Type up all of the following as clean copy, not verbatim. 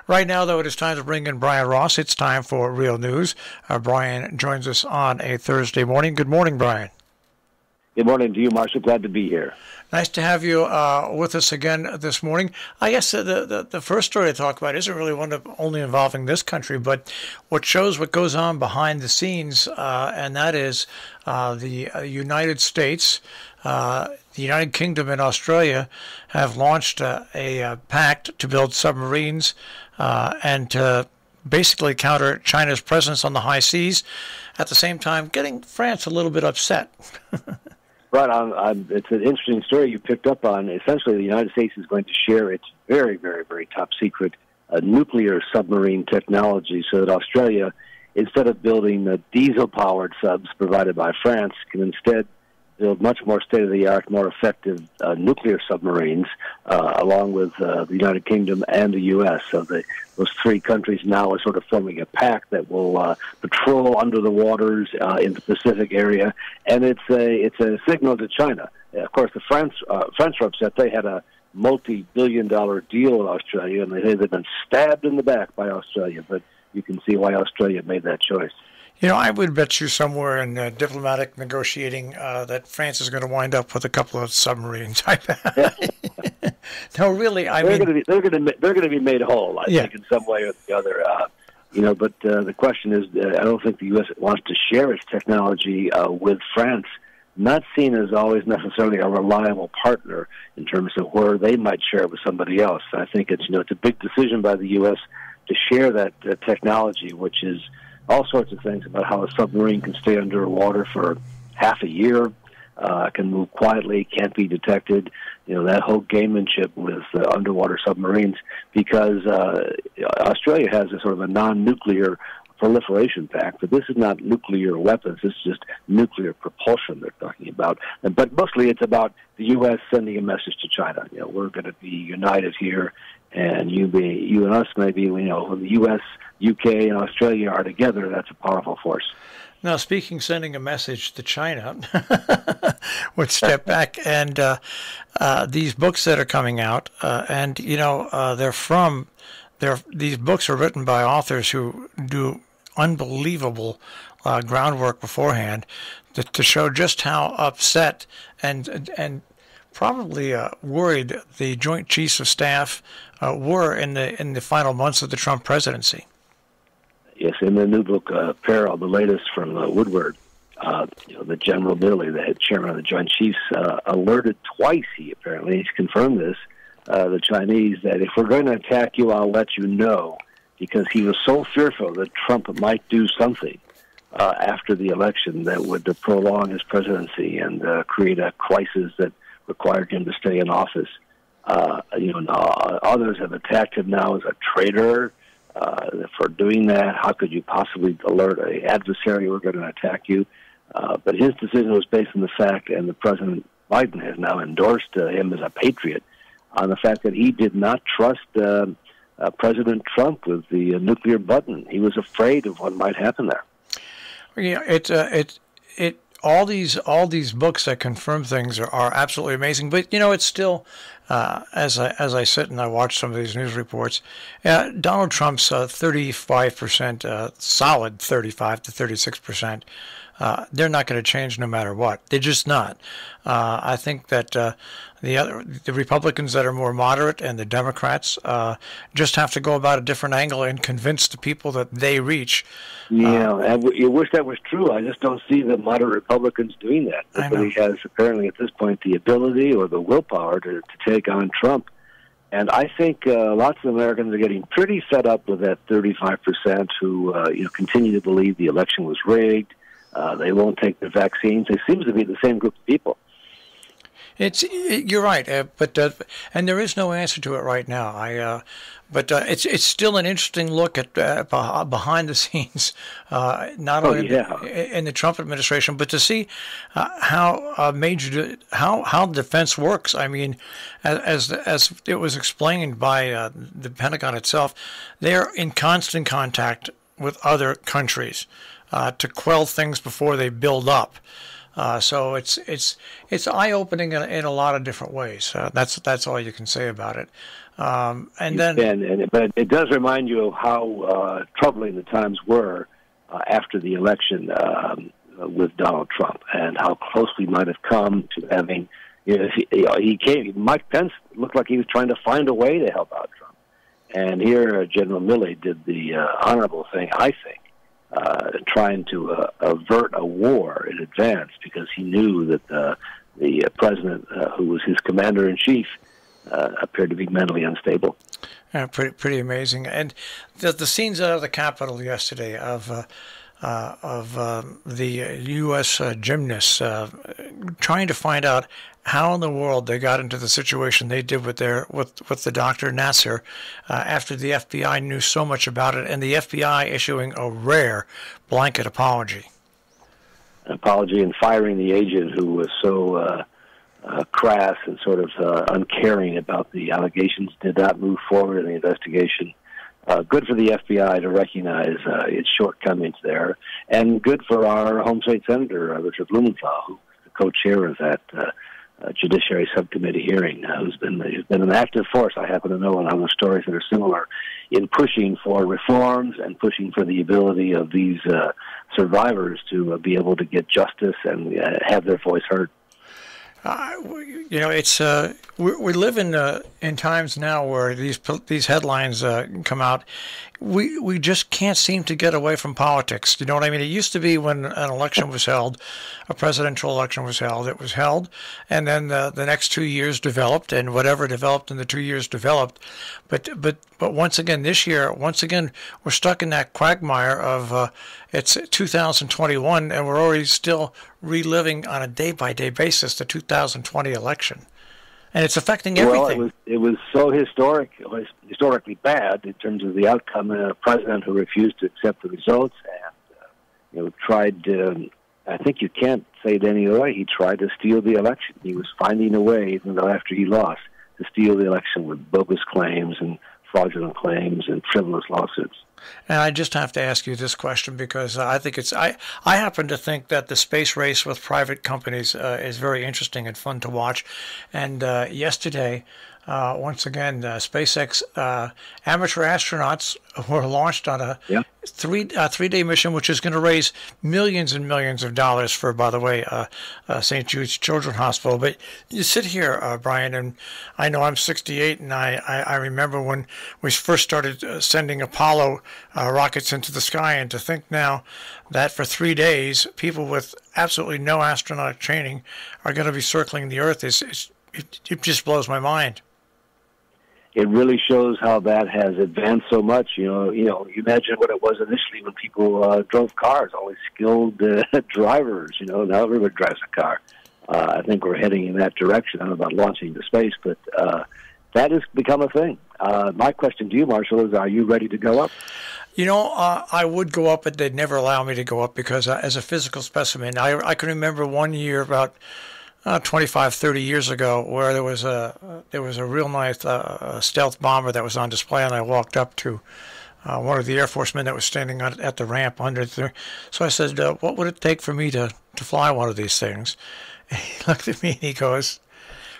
Right now, though, it is time to bring in Brian Ross. It's time for Real News. Brian joins us on a Thursday morning. Good morning, Brian. Good morning to you, Marshall. Glad to be here. Nice to have you with us again this morning. I guess the first story to talk about isn't really one only involving this country, but what shows what goes on behind the scenes, and that is the United States, the United Kingdom, and Australia have launched a pact to build submarines and to basically counter China's presence on the high seas, at the same time getting France a little bit upset. Right on. It's an interesting story you picked up on. Essentially, the United States is going to share its very, very, very top secret nuclear submarine technology so that Australia, instead of building diesel-powered subs provided by France, can instead build much more state-of-the-art, more effective nuclear submarines, along with the United Kingdom and the U.S. So those three countries now are sort of forming a pact that will patrol under the waters in the Pacific area, and it's a signal to China. Of course, the French are upset. They had a multi-billion-dollar deal with Australia, and they say they've been stabbed in the back by Australia, but you can see why Australia made that choice. You know, I would bet you somewhere in diplomatic negotiating that France is going to wind up with a couple of submarines. No, really, they're going to be made whole, I think, in some way or the other. But the question is, I don't think the U.S. wants to share its technology with France. Not seen as always necessarily a reliable partner in terms of where they might share it with somebody else. I think it's a big decision by the U.S. to share that technology, which is all sorts of things about how a submarine can stay underwater for half a year, can move quietly, can't be detected. That whole gamemanship with underwater submarines, because Australia has a sort of a non-nuclear proliferation pact, but this is not nuclear weapons. This is just nuclear propulsion they're talking about. But mostly it's about the U.S. sending a message to China. We're going to be united here, and you and us maybe, when the U.S., UK, and Australia are together, that's a powerful force. Now, sending a message to China, would step back, and these books that are coming out, these books are written by authors who do unbelievable groundwork beforehand to show just how upset and probably worried the Joint Chiefs of Staff were in the final months of the Trump presidency. Yes, in the new book, Peril, the latest from Woodward, the General Milley, the head chairman of the Joint Chiefs, alerted twice, he's confirmed this, the Chinese, that if we're going to attack you, I'll let you know, because he was so fearful that Trump might do something after the election that would prolong his presidency and create a crisis that required him to stay in office. Others have attacked him now as a traitor for doing that. How could you possibly alert an adversary we're going to attack you? But his decision was based on the fact, and the President Biden has now endorsed him as a patriot, on the fact that he did not trust President Trump with the nuclear button. He was afraid of what might happen there. Yeah, all these books that confirm things are absolutely amazing. But it's still, as I sit and I watch some of these news reports, Donald Trump's 35%, solid 35 to 36%. They're not going to change no matter what. They're just not. I think that the Republicans that are more moderate and the Democrats just have to go about a different angle and convince the people that they reach. And you wish that was true. I just don't see the moderate Republicans doing that. Nobody has apparently at this point the ability or the willpower to take on Trump. And I think lots of Americans are getting pretty fed up with that 35% who continue to believe the election was rigged. They won't take the vaccines. It seems to be the same group of people. You're right, but and there is no answer to it right now. But it's still an interesting look at behind the scenes, not only in the Trump administration, but to see how defense works. I mean, as it was explained by the Pentagon itself, they're in constant contact with other countries to quell things before they build up. So it's eye-opening in a lot of different ways. That's all you can say about it. But it does remind you of how troubling the times were after the election with Donald Trump, and how close we might have come to having. He came. Mike Pence looked like he was trying to find a way to help out Trump, and here General Milley did the honorable thing, I think, trying to avert a war in advance, because he knew that the president, who was his commander-in-chief, appeared to be mentally unstable. Pretty amazing. And the scenes out of the Capitol yesterday of the U.S. gymnasts trying to find out how in the world they got into the situation they did with the Dr. Nasser after the FBI knew so much about it, and the FBI issuing a rare blanket apology. An apology and firing the agent who was so crass and sort of uncaring about the allegations, did not move forward in the investigation. Good for the FBI to recognize its shortcomings there, and good for our home state senator, Richard Blumenthal, who's the co-chair of that Judiciary Subcommittee hearing, who's been an active force, I happen to know, on other stories that are similar, in pushing for reforms and pushing for the ability of these survivors to be able to get justice and have their voice heard. It's we live in times now where these headlines come out. We just can't seem to get away from politics. You know what I mean? It used to be when an election was held, a presidential election was held, it was held, and then the next 2 years developed, and whatever developed in the 2 years developed. But once again, this year, we're stuck in that quagmire of it's 2021, and we're already still reliving on a day-by-day basis the 2020 election. And it's affecting everything. Well, it was so historically bad in terms of the outcome, and a president who refused to accept the results and tried. I think you can't say it any other way. He tried to steal the election. He was finding a way, even though after he lost, to steal the election with bogus claims and fraudulent claims and frivolous lawsuits. And I just have to ask you this question, because I think I happen to think that the space race with private companies is very interesting and fun to watch. And yesterday, once again, SpaceX amateur astronauts were launched on a three-day mission, which is going to raise millions and millions of dollars for, by the way, St. Jude's Children's Hospital. But you sit here, Brian, and I know I'm 68, and I remember when we first started sending Apollo rockets into the sky, and to think now that for 3 days, people with absolutely no astronaut training are going to be circling the Earth, it just blows my mind. It really shows how that has advanced so much. You imagine what it was initially when people drove cars, only skilled drivers. Now everybody drives a car. I think we're heading in that direction. I don't know about launching to space, but that has become a thing. My question to you, Marshall, is: are you ready to go up? I would go up, but they'd never allow me to go up because as a physical specimen, I can remember one year about 25, 30 years ago, where there was a real nice stealth bomber that was on display, and I walked up to one of the Air Force men that was standing at the ramp under there. So I said, "What would it take for me to fly one of these things?" And he looked at me and he goes,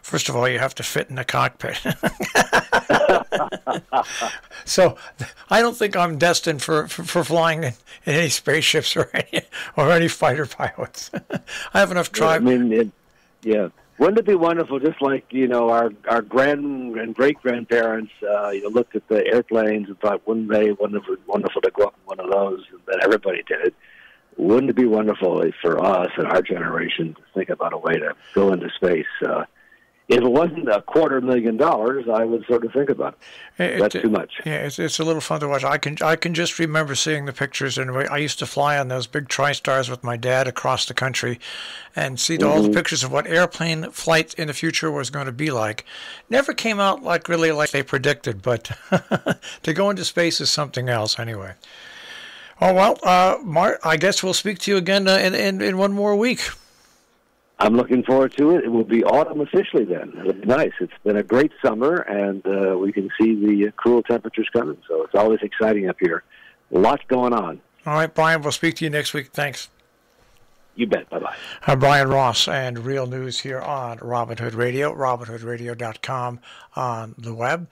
"First of all, you have to fit in the cockpit." So I don't think I'm destined for flying in any spaceships or any fighter pilots. I have enough tribe. Yeah, wouldn't it be wonderful? Just like our grand and great grandparents, looked at the airplanes and thought, wouldn't it be wonderful to go up in one of those? And then everybody did it. Wouldn't it be wonderful for us and our generation to think about a way to go into space? If it wasn't $250,000, I would sort of think about it. That's too much. Yeah, it's a little fun to watch. I can just remember seeing the pictures, and I used to fly on those big TriStars with my dad across the country, and see all the pictures of what airplane flight in the future was going to be like. Never came out like they predicted, but to go into space is something else anyway. Oh well, Mart, I guess we'll speak to you again in one more week. I'm looking forward to it. It will be autumn officially then. It'll be nice. It's been a great summer, and we can see the cool temperatures coming. So it's always exciting up here. Lots going on. All right, Brian, we'll speak to you next week. Thanks. You bet. Bye-bye. Brian Ross, and Real News here on Robin Hood Radio, robinhoodradio.com on the web.